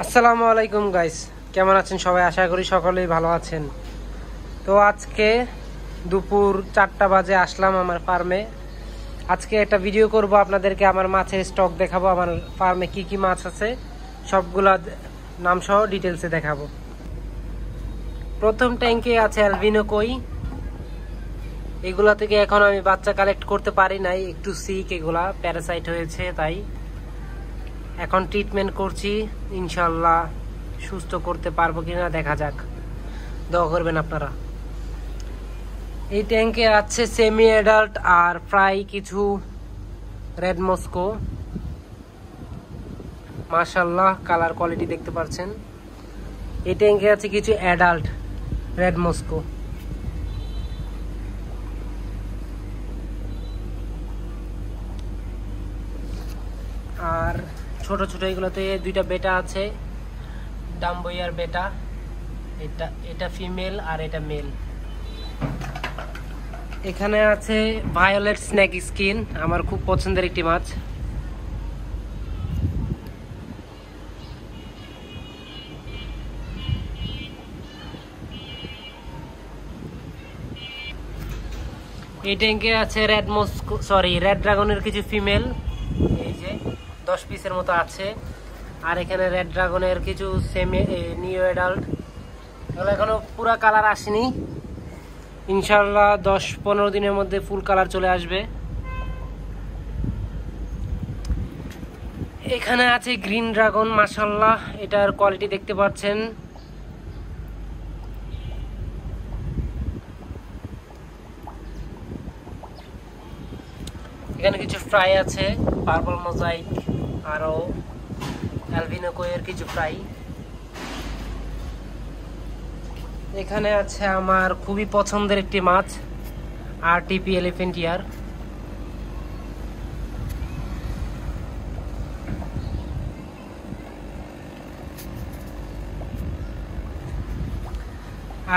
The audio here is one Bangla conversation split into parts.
আসসালামু আলাইকুম গাইস, কেমন আছেন সবাই? আশা করি সকলেই ভালো আছেন। তো আজকে দুপুর 4টা বাজে আসলাম আমার ফার্মে। আজকে একটা ভিডিও করব, আপনাদেরকে আমার মাছের স্টক দেখাবো, আমার ফার্মে কি কি মাছ আছে সবগুলা নাম সহ ডিটেলসে দেখাবো। প্রথম ট্যাঙ্কে আছে অ্যালবিনো কই। এগুলা থেকে এখন আমি বাচ্চা কালেক্ট করতে পারি নাই, একটু সিক, এগুলা প্যারাসাইট হয়েছে, তাই এখন ট্রিটমেন্ট করছি। ইনশাল্লাহ সুস্থ করতে পারবো কিনা দেখা যাক, দোয়া করবেন আপনারা। এই ট্যাঙ্কে আছে সেমি অ্যাডাল্ট আর ফ্রাই কিছু রেড মস্কো। মাশাআল্লাহ কালার কোয়ালিটি দেখতে পাচ্ছেন। এই ট্যাঙ্কে আছে কিছু অ্যাডাল্ট রেড মস্কো। আর ছোট ছোট এগুলোতে দুইটা বেটা আছে, ডাম্বইয়ার বেটা। এটা ফিমেল আর এটা মেল। এখানে আছে ভায়োলেট স্নেক স্কিন, আমার খুব পছন্দের একটি মাছ। এই ট্যাঙ্কে আছে রেড ড্রাগনের কিছু ফিমেল, এই যে 10 পিসের মতো আছে। আর এখানে রেড ড্রাগনের কিছু সেমি নিউ অ্যাডাল্ট, এগুলো এখনো পুরা কালার আসেনি। ইনশাল্লাহ 10-15 দিনের মধ্যে ফুল কালার চলে আসবে। এখানে আছে গ্রিন ড্রাগন, মাশাআল্লাহ এটার কোয়ালিটি দেখতে পাচ্ছেন। এখানে কিছু ফ্রাই আছে, পার্পল মোজাইক, আরো অ্যালবিনো কইয়ের কিছু ফ্রাই। এখানে আছে আমার খুবই পছন্দের একটি মাছ, আরটিপি এলিফ্যান্ট ইয়ার।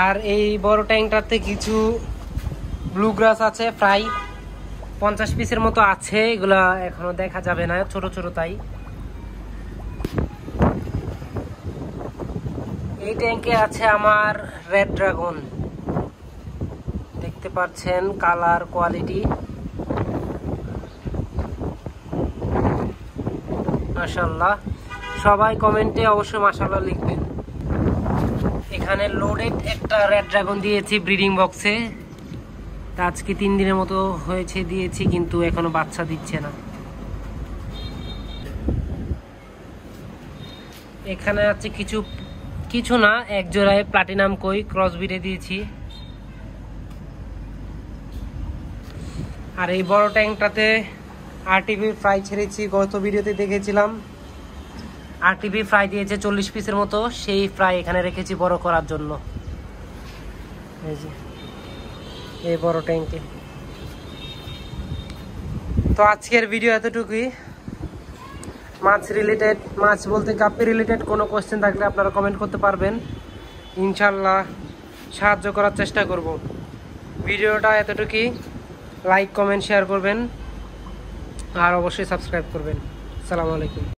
আর এই বড় ট্যাঙ্কটাতে কিছু ব্লু গ্রাস আছে ফ্রাই, 50 পিসের মতো আছে। এগুলা এখনো দেখা যাবে না, ছোট ছোট তাই। এই ট্যাঙ্কে আছে আমার রেড ড্রাগন, দেখতে পাচ্ছেন কালার কোয়ালিটি মাশাআল্লাহ। সবাই কমেন্টে অবশ্যই মাশাআল্লাহ লিখবেন। এখানে লোডেড একটা রেড ড্রাগন দিয়েছি ব্রিডিং বক্সে, তা আজকে 3 দিনের মতো হয়েছে দিয়েছি, কিন্তু এখনো বাচ্চা দিচ্ছে না। এখানে আছে কিছু না, এক জোড়ায় প্লাটিনাম কই ক্রস ব্রিডে দিয়েছি। আর এই বড় ট্যাঙ্কটাতে আরটিপি ফ্রাই ছেড়েছি, গত ভিডিওতে দেখেছিলাম। আরটিপি ফ্রাই দিয়েছে 40 পিসের মতো, সেই ফ্রাই এখানে রেখেছি বড় করার জন্য। এই যে এই বড় ট্যাঙ্কে। তো আজকের ভিডিও এতটুকুই। মাছ বলতে গাপ্পি রিলেটেড কোনো কোয়েশ্চেন থাকলে আপনারা কমেন্ট করতে পারবেন, ইনশাল্লাহ সাহায্য করার চেষ্টা করব। ভিডিওটা এতটুকুই। লাইক কমেন্ট শেয়ার করবেন আর অবশ্যই সাবস্ক্রাইব করবেন। আসসালামু আলাইকুম।